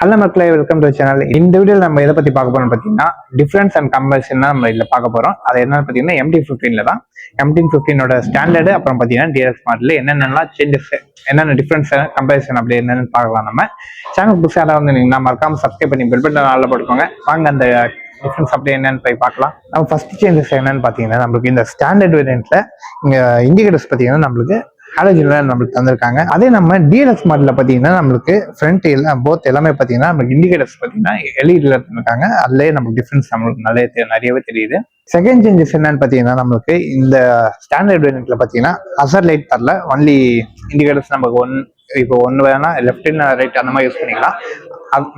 Hello மக்களே, welcome to channel. இந்த வீடியோவில் நம்ம எதை பற்றி பார்க்க போறோம்னு பார்த்தீங்கன்னா டிஃபரன்ஸ் அண்ட் கம்பேரிசன் தான் நம்ம இதில் பார்க்க போகிறோம். அது என்னன்னு பார்த்தீங்கன்னா MT-15 தான். MT-15 ஸ்டாண்டர்டு அப்புறம் பார்த்தீங்கன்னா DLX மாடல் என்னென்னலாம் சேஞ்சஸ், என்னென்ன டிஃபரன்ஸ் கம்பேரிசன் அப்படி என்னென்னு பார்க்கலாம். நம்ம சேனல் புதுசாக யாராவது வந்து மறக்காம சப்ஸ்கிரைப் பண்ணி பெல் பட்டன் ஆல்ல போட்டுக்கோங்க. வாங்க அந்த டிஃபரன்ஸ் அப்படி என்னன்னு போய் பார்க்கலாம். நம்ம ஃபர்ஸ்ட் சேஞ்சஸ் என்னன்னு பார்த்தீங்கன்னா, நம்மளுக்கு இந்த ஸ்டாண்டர்ட் வேரியன்ட்ல இங்கே இண்டிகேட்டர்ஸ் பார்த்தீங்கன்னா நம்மளுக்கு ஹாலஜன் நம்மளுக்கு தந்திருக்காங்க. அதே நம்ம DLX மாடல்ல பாத்தீங்கன்னா நம்மளுக்கு ஃப்ரண்ட் எல்லாம் போத் எல்லாமே பாத்தீங்கன்னா நமக்கு இண்டிகேட்டர்ஸ் பாத்தீங்கன்னா எல்இடில தந்திருக்காங்க. அதுலயே நமக்கு டிஃபரன்ஸ் நம்மளுக்கு நிறையவே தெரியுது. செகண்ட் சேஞ்சஸ் என்னன்னு பாத்தீங்கன்னா, நம்மளுக்கு இந்த ஸ்டாண்டர்ட் வேரியன்ட்ல பாத்தீங்கன்னா ஹசர் லைட் தரல. ஒன்லி இண்டிகேட்டர்ஸ் நமக்கு இப்போ ஒன்னு வேணா லெஃப்ட் ரைட் அந்த மாதிரி யூஸ் பண்ணிக்கலாம்.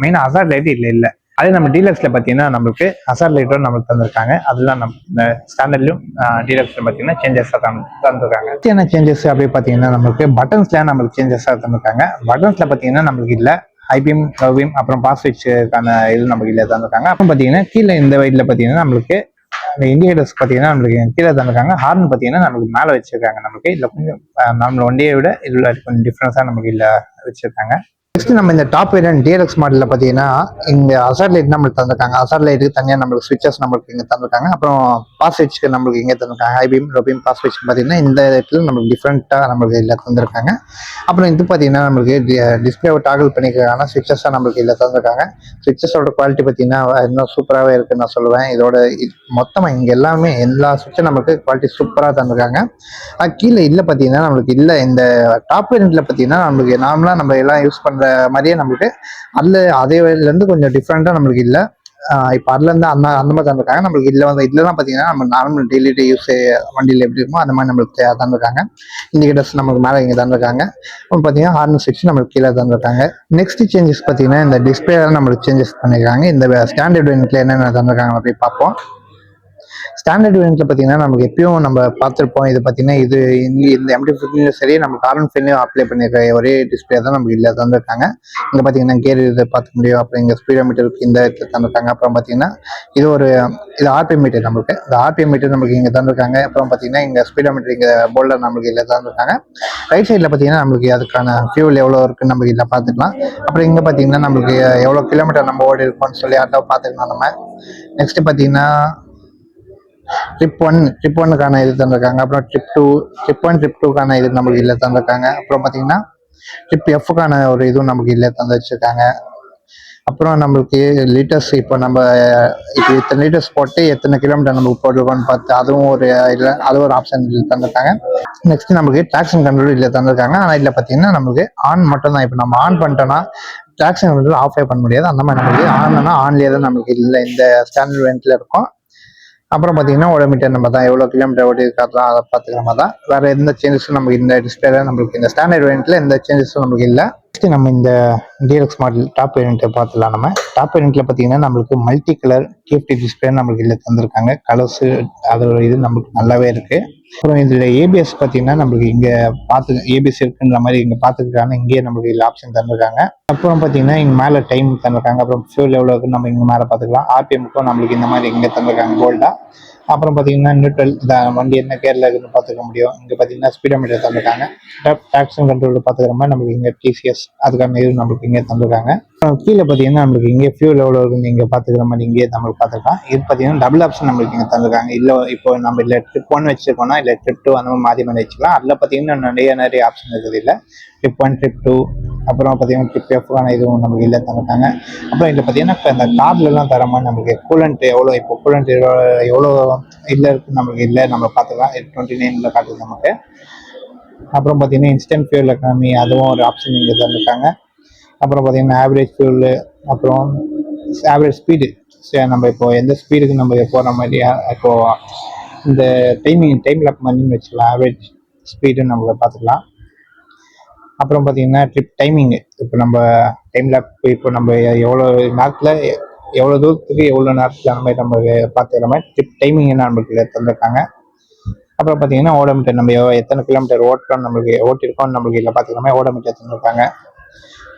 மெயின் ஹசர் லைட் இல்ல. அதே நம்ம டீலக்ஸ்ல பாத்தீங்கன்னா நம்மளுக்கு ஹசார் லைட்டும் நமக்கு தந்திருக்காங்க. அதெல்லாம் நம்ம இந்த ஸ்டாண்டர்ட்லயும் டீலக்ஸ்ல பாத்தீங்கன்னா சேஞ்சஸ் தந்திருக்காங்க. என்ன சேஞ்சஸ் அப்படி பாத்தீங்கன்னா, நம்மளுக்கு பட்டன்ஸ்ல நம்மளுக்கு சேஞ்சஸ் தந்திருக்காங்க. பட்டன்ஸ்ல பாத்தீங்கன்னா நம்மளுக்கு இல்ல ஐபிஎம், லவ்பிஎம், அப்புறம் பாஸ் ஸ்விட்சுக்கான இது நமக்கு இல்ல தந்திருக்காங்க. அப்புறம் பாத்தீங்கன்னா கீழே இந்த வயதுல பாத்தீங்கன்னா நம்மளுக்கு இந்த இண்டிகேட்டர்ஸ் பாத்தீங்கன்னா நம்மளுக்கு கீழே தந்திருக்காங்க. ஹார்ன் பாத்தீங்கன்னா நமக்கு மேல வச்சிருக்காங்க. நமக்கு இதுல கொஞ்சம் நம்ம ஒன்டே விட இதுல கொஞ்சம் டிஃபரன்ஸா நமக்கு இல்ல வச்சிருக்காங்க. நெக்ஸ்ட் நம்ம இந்த டாப் வேரியன்ட் DLX மாடல்ல பாத்தீங்கன்னா இங்க ஹசார் லைட் நம்மளுக்கு தந்திருக்காங்க. ஹசார் லைட்டுக்கு தனியா நம்மளுக்கு ஸ்விட்சஸ் நம்மளுக்கு இங்க தந்திருக்காங்க. அப்புறம் பாஸ் ஸ்விட்ச்க்கு நம்மளுக்கு இங்க தந்திருக்காங்க. ஐபிஎம், லோபிஎம், பாஸ் ஸ்விட்ச் பாத்தீங்கன்னா இந்த இடத்துல நம்மளுக்கு டிஃப்ரெண்டா நம்மளுக்கு இல்ல தந்திருக்காங்க. அப்புறம் இது பாத்தீங்கன்னா நம்மளுக்கு டிஸ்பிளேவை டாகல் பண்ணிக்கிறதுக்கான ஸ்விட்சஸா நம்மளுக்கு இல்ல தந்திருக்காங்க. ஸ்விட்சஸோட குவாலிட்டி பாத்தீங்கன்னா இன்னும் சூப்பராகவே இருக்குன்னு நான் சொல்லுவேன். இதோட மொத்தமா இங்க எல்லாமே எல்லா ஸ்விட்சும் நமக்கு குவாலிட்டி சூப்பரா தந்திருக்காங்க. கீழே இல்ல பாத்தீங்கன்னா நம்மளுக்கு இல்ல இந்த டாப் வேரியன்ட்ல பாத்தீங்கன்னா நம்மளுக்கு நார்மலா நம்ம எல்லாம் யூஸ் பண்ற மாதிரியே நம்மளுக்கு அதே வயதுல இருந்து கொஞ்சம் டிஃப்ரெண்டா நம்மளுக்கு இல்ல. இப்ப அதுல இருந்து அந்த மாதிரி தந்திருக்காங்க. நம்மளுக்கு இதுலதான் பாத்தீங்கன்னா நம்ம நார்மல் டெய்லி யூஸ் வண்டியில எப்படி இருக்குமோ அந்த மாதிரி நம்மளுக்கு தந்திருக்காங்க. இண்டிகேட்டர்ஸ் நமக்கு மேல இங்க தந்திருக்காங்க. அப்புறம் பாத்தீங்கன்னா ஹார்ன் ஸ்விட்ச் நம்மளுக்கு கீழே தந்திருக்காங்க. நெக்ஸ்ட் சேஞ்சஸ் பாத்தீங்கன்னா இந்த டிஸ்பிளே நம்மளுக்கு சேஞ்சஸ் பண்ணிருக்காங்க. இந்த ஸ்டாண்டர்ட் வேரியன்ட்ல என்னென்ன தந்திருக்காங்க அப்படி பார்ப்போம். ஸ்டாண்டர்ட் வேரியன்ட்ல பாத்தீங்கன்னா நமக்கு எப்பயும் நம்ம பார்த்துருப்போம். இது பாத்தீங்கன்னா இது இந்த MT-15 சரி நம்ம R15 அப்ளை பண்ணிருக்க ஒரே டிஸ்பிளே தான் நமக்கு இல்ல தந்திருக்காங்க. இங்க பாத்தீங்கன்னா கேர் இதை பார்க்க முடியும். அப்புறம் இங்க ஸ்பீடோமீட்டருக்கு இந்த இடத்துல தந்திருக்காங்க. அப்புறம் பாத்தீங்கன்னா இது RPM மீட்டர் நம்மளுக்கு இந்த RPM மீட்டர் நமக்கு இங்க தந்திருக்காங்க. அப்புறம் பாத்தீங்கன்னா இங்க ஸ்பீடோமீட்டர் இங்க போல்டர் நம்மளுக்கு இல்ல தந்திருக்காங்க. ரைட் சைட்ல பாத்தீங்கன்னா நம்மளுக்கு அதுக்கான ஃபியூல் எவ்வளவு இருக்குன்னு நமக்கு இல்ல பாத்துக்கலாம். அப்புறம் இங்க பாத்தீங்கன்னா நம்மளுக்கு எவ்வளவு கிலோமீட்டர் நம்ம ஓடி இருக்கோம்னு சொல்லி அதை பாத்துக்கலாம் நம்ம. நெக்ஸ்ட் பாத்தீங்கன்னா ட்ரிப் ஒன்னுக்கான இது தந்திருக்காங்க. அப்புறம் ட்ரிப் 2க்கான இது நமக்கு இல்ல தந்திருக்காங்க. அப்புறம் பாத்தீங்கன்னா ட்ரிப் Fக்கான ஒரு இதுவும் நமக்கு இல்ல தந்து வச்சிருக்காங்க. அப்புறம் நம்மளுக்கு லிட்டர்ஸ் இப்போ இத்தனை லிட்டர்ஸ் போட்டு எத்தனை கிலோமீட்டர் நமக்கு போட்டிருக்கோம்னு பார்த்து அதுவும் ஒரு ஆப்ஷன் தந்திருக்காங்க. நெக்ஸ்ட் நமக்கு ட்ராக்ஷன் கண்ட்ரோல் இல்ல தந்திருக்காங்க. ஆனா இதுல பாத்தீங்கன்னா நமக்கு ஆன் மட்டும் தான். இப்போ நம்ம ஆன் பண்ணிட்டோம்னா ட்ராக்ஷன் கண்ட்ரோல் ஆஃப் பண்ண முடியாது. அந்த மாதிரி நமக்கு ஆன்லயே தான் நமக்கு இல்லை இந்த ஸ்டாண்டர்ட் வேரியன்ட்ல இருக்கும். அப்புறம் பாத்தீங்கன்னா ஓடோமீட்டர் நம்ம தான் எவ்வளவு கிலோமீட்டர் ஓடி இருக்காதான் அதை பார்த்துக்கிற மாதிரி தான். வேற எந்த சேஞ்சஸும் நமக்கு இந்த டிஸ்பிளேல நம்மளுக்கு இந்த ஸ்டாண்டர்ட் வேரியன்ட்ல எந்த சேஞ்சஸும் நமக்கு இல்லை. நம்ம இந்த DLX மாடல் டாப் வேரியன்ட்டை பார்த்துலாம். நம்ம டாப் வேரியன்ட்ல பாத்தீங்கன்னா நம்மளுக்கு மல்டி கலர் TFT டிஸ்பிளே நம்மளுக்கு இல்லை தந்திருக்காங்க. கலர்ஸ் அதோட இது நம்மளுக்கு நல்லாவே இருக்கு. அப்புறம் இதுல ABS பாத்தீங்கன்னா நம்மளுக்கு இங்க ABS இருக்குன்ற மாதிரி இங்க பாத்துக்கான இங்கேயே நம்மளுக்கு இல்லை ஆப்ஷன் தந்திருக்காங்க. அப்புறம் பாத்தீங்கன்னா இங்க மேல டைம் தந்திருக்காங்க. அப்புறம் ஃபியூல் எவ்வளவு இருக்குன்னு நம்ம இங்க மேல பாத்துக்கலாம். RPMக்கும் நம்மளுக்கு இந்த மாதிரி இங்க தந்திருக்காங்க போல்டா. அப்புறம் பாத்தீங்கன்னா நியூட்ரல் வண்டி என்ன கேர்ல இருக்குன்னு பாத்துக்க முடியும். இங்க பாத்தீங்கன்னா ஸ்பீடோமீட்டர் தந்திருக்காங்க. ட்ராக்ஷன் கண்ட்ரோல் பாத்துக்கிற மாதிரி நமக்கு இங்க TCS அதுக்கான இது நம்மளுக்கு இங்கே தந்திருக்காங்க. கீழே பாத்தீங்கன்னா நம்மளுக்கு இங்கே ஃபியூல் எவ்வளவு இருக்குன்னு இங்க பாத்துக்கிற மாதிரி இங்கே நம்மளுக்கு பாத்துக்கலாம். இது பாத்தீங்கன்னா டபுள் ஆப்ஷன் நம்மளுக்கு இங்க தந்திருக்காங்க. இல்ல இப்போ நம்ம இல்ல ட்ரிப் 1 வச்சிருக்கோம்னா இல்ல ட்ரிப் 2 அந்த மாதிரி மாறி வச்சுக்கலாம். அதுல பாத்தீங்கன்னா நிறைய ஆப்ஷன் இருக்குது. இல்ல ட்ரிப் 1, ட்ரிப் 2 அப்புறம் பாத்தீங்கன்னா ட்ரிப் Fக்கான இதுவும் நமக்கு இல்ல தந்திருக்காங்க. அப்புறம் இதுல பாத்தீங்கன்னா இப்போ இந்த கார்ல எல்லாம் தர மாதிரி நமக்கு கூலண்ட் எவ்வளவு இல்ல இருக்கு நமக்கு இல்ல நம்ம பாத்துக்கலாம். 29ல காட்டுது நமக்கு. அப்புறம் பாத்தீங்கன்னா இன்ஸ்டன்ட் ஃபியூல் எக்கானமி அதுவும் ஒரு ஆப்ஷன் இங்க தந்திருக்காங்க. அப்புறம் பாத்தீங்கன்னா ஆவரேஜ் ஃபியூல், அப்புறம் ஆவரேஜ் ஸ்பீடு நம்ம இப்போ எந்த ஸ்பீடுக்கு நம்ம போற மாதிரி இப்போ இந்த டைம் லாக் மாதிரி வச்சுக்கலாம். ஆவரேஜ் ஸ்பீடு நம்ம பார்த்துக்கலாம். அப்புறம் பாத்தீங்கன்னா ட்ரிப் டைமிங் இப்போ நம்ம டைம் லாக் இப்போ நம்ம எவ்வளவு தூரத்துக்கு எவ்வளவு நேரத்துல அந்த மாதிரி நம்ம பார்த்துக்கிற மாதிரி ட்ரிப் டைமிங் நம்மளுக்கு தந்திருக்காங்க. அப்புறம் பாத்தீங்கன்னா ஓடோமீட்டர் நம்ம எத்தனை கிலோமீட்டர் ஓட்டிருக்கோம் நம்மளுக்கு இல்லை பாத்துக்கிற மாதிரி ஓடோமீட்டர் தந்திருக்காங்க.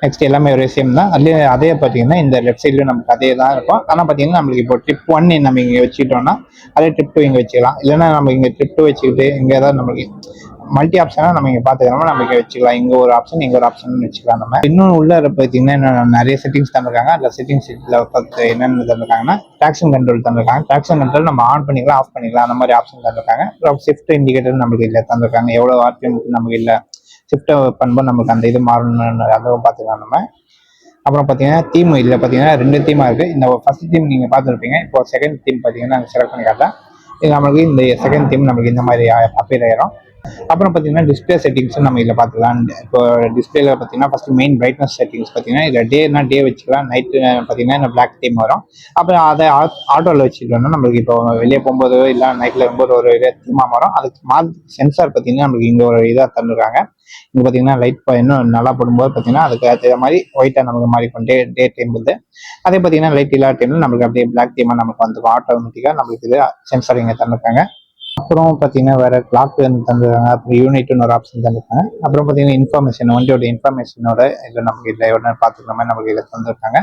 நெக்ஸ்ட் எல்லாமே ஒரே சேம் தான். அதே பாத்தீங்கன்னா இந்த லெஃப்ட் சைட்லயும் நமக்கு அதே தான் இருக்கும். ஆனா பாத்தீங்கன்னா நம்மளுக்கு இப்போ ட்ரிப் 1 நம்ம இங்க வச்சுக்கிட்டோம்னா அதே ட்ரிப் 2 இங்க வச்சுக்கலாம். இல்லைன்னா நம்ம இங்க ட்ரிப் 2 வச்சுக்கிட்டு இங்க ஏதாவது நம்மளுக்கு மல்டி ஆப்ஷனாக நம்ம இங்கே பார்த்துக்கிறோமோ நம்ம இங்கே வச்சுக்கலாம். இங்கே ஒரு ஆப்ஷன் இங்கே ஒரு ஆப்ஷன் வச்சுக்கலாம். நம்ம இன்னொன்று உள்ள பார்த்தீங்கன்னா நிறைய செட்டிங்ஸ் தந்திருக்காங்க. அதில் செட்டிங்ஸ் பார்த்து என்னென்ன தந்திருக்காங்கன்னா ட்ராக்ஷன் கண்ட்ரோல் தந்திருக்காங்க. ட்ராக்ஷன் கண்ட்ரோல் நம்ம ஆன் பண்ணிக்கலாம், ஆஃப் பண்ணிக்கலாம், அந்த மாதிரி ஆப்ஷன் தந்திருக்காங்க. அப்புறம் ஷிஃப்ட் இண்டிகேட்டர் நமக்கு இல்லை தந்திருக்காங்க. எவ்வளோ ஆர்பிஎம் நமக்கு இல்லை, ஷிஃப்ட்டை பண்ணும்போது நமக்கு அந்த இது மாறணும்னு அதுவும் பார்த்துக்கலாம் நம்ம. அப்புறம் பார்த்தீங்கன்னா தீம் இல்லை, பார்த்தீங்கன்னா 2 தீமாக இருக்குது. இந்த ஃபர்ஸ்ட் தீம் நீங்கள் பார்த்துருப்பீங்க. இப்போ செகண்ட் தீம் பார்த்தீங்கன்னா நாங்கள் செலக்ட் பண்ணி காட்டலாம். இது நம்மளுக்கு இந்த செகண்ட் தீம் நமக்கு இந்த மாதிரி அப்பியர் ஆயிரும். அப்புறம் பார்த்தீங்கன்னா டிஸ்பிளே செட்டிங்ஸும் நம்ம இதில் பார்த்துக்கலாம். இப்போ டிஸ்பிளேல பார்த்தீங்கன்னா ஃபர்ஸ்ட் மெயின் பிரைட்னஸ் செட்டிங்ஸ் பார்த்தீங்கன்னா இதில் டேனா டே வச்சுக்கலாம், நைட்டு பார்த்தீங்கன்னா இந்த பிளாக் தீம் வரும். அப்புறம் அதை ஆட்டோவில் வச்சுக்கிட்டோம்னா நம்மளுக்கு இப்போ வெளியே போகும்போது இல்லை நைட்டில் இருக்கும்போது ஒரு தீமாக வரும். அதுக்கு சென்சார் பார்த்தீங்கன்னா நம்மளுக்கு இங்கே ஒரு இதாக தந்துருக்காங்க. இங்கே பார்த்தீங்கன்னா லைட் இன்னும் நல்லா போடும்போது பார்த்தீங்கன்னா அதுக்கு அதே மாதிரி ஒயிட்டாக நமக்கு மாறிக்கும் டே டைம் வந்து. அதே பார்த்தீங்கன்னா லைட் இல்லாத டைமில் நம்மளுக்கு அப்படியே பிளாக் தீமாக நமக்கு வந்துடும் ஆட்டோமேட்டிக்காக. நம்மளுக்கு இது சென்சார் இங்கே தந்துருக்காங்க. அப்புறம் பார்த்தீங்கன்னா வேற கிளாக் தந்துருக்காங்க. அப்புறம் யூனிட்னு ஒரு ஆப்ஷன் தந்துருக்காங்க. அப்புறம் பார்த்தீங்கன்னா இன்ஃபர்மேஷன், வண்டியோட இன்ஃபர்மேஷனோட இதில் நமக்கு இல்லை உடனே பார்த்துக்கிற மாதிரி நமக்கு இதில் தந்துருக்காங்க.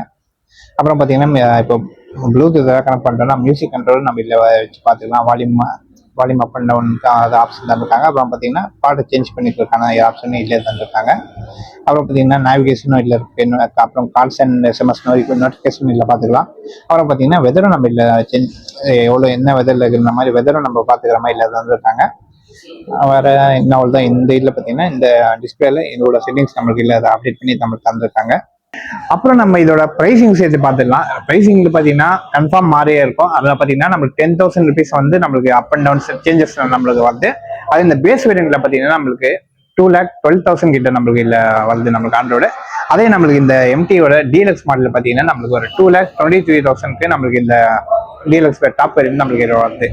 அப்புறம் பார்த்தீங்கன்னா இப்போ ப்ளூடூத் கனெக்ட் பண்ணுறோம்னா மியூசிக் கண்ட்ரோல் நம்ம இதில் வச்சு பார்த்துக்கலாம். வால்யூம் அப் அண்ட் டவுன் அது ஆப்ஷன் தந்துருக்காங்க. அப்புறம் பார்த்தீங்கன்னா பாட்டை சேஞ்ச் பண்ணிக்கிறதுக்கான ஆப்ஷனும் இதிலே தந்துருக்காங்க. அப்புறம் பார்த்தீங்கன்னா நேவிகேஷனும் இதில் இருக்குது. அப்புறம் கால்ஸ் அண்ட் எஸ்எம்எஸ் நோட்டிஃபிகேஷன் இதில் பார்த்துக்கலாம். அப்புறம் பார்த்தீங்கன்னா வெதரும் நம்ம இல்லை எவ்வளோ என்ன வெதரில் இருக்கிற மாதிரி வெதரும் நம்ம பார்த்துக்கிற மாதிரி இதில் தந்துருக்காங்க. வேறு என்ன அவ்வளோதான். இந்த இதில் பார்த்தீங்கன்னா இந்த டிஸ்பிளேல இதோட செட்டிங்ஸ் நம்மளுக்கு இல்லை, அதை அப்டேட் பண்ணி நம்மளுக்கு தந்துருக்காங்க. அப்புறம் நம்ம இதோட பிரைசிங் சேர்த்து பார்த்துக்கலாம். பிரைசிங்ல பார்த்தீங்கன்னா கன்ஃபார்ம் மாறியே இருக்கும். அதில் பார்த்தீங்கன்னா நம்மளுக்கு 10,000 rupees வந்து நம்மளுக்கு அப் அண்ட் டவுன் சேஞ்சஸ் நம்மளுக்கு வருது. அது இந்த பேஸ் வேரியன்ட்ல பார்த்தீங்கன்னா நம்மளுக்கு 2,12,000 கிட்ட நம்மளுக்கு இல்லை வருது நம்மளுக்கு ஆண்ட்ராய்டு. அதே நம்மளுக்கு இந்த எம்டியோட டீலக்ஸ் மாடல் பார்த்தீங்கன்னா நம்மளுக்கு ஒரு 2,23,000 நம்மளுக்கு இந்த டீலக்ஸ் டாப் வேரியன்ட் நம்மளுக்கு வருது.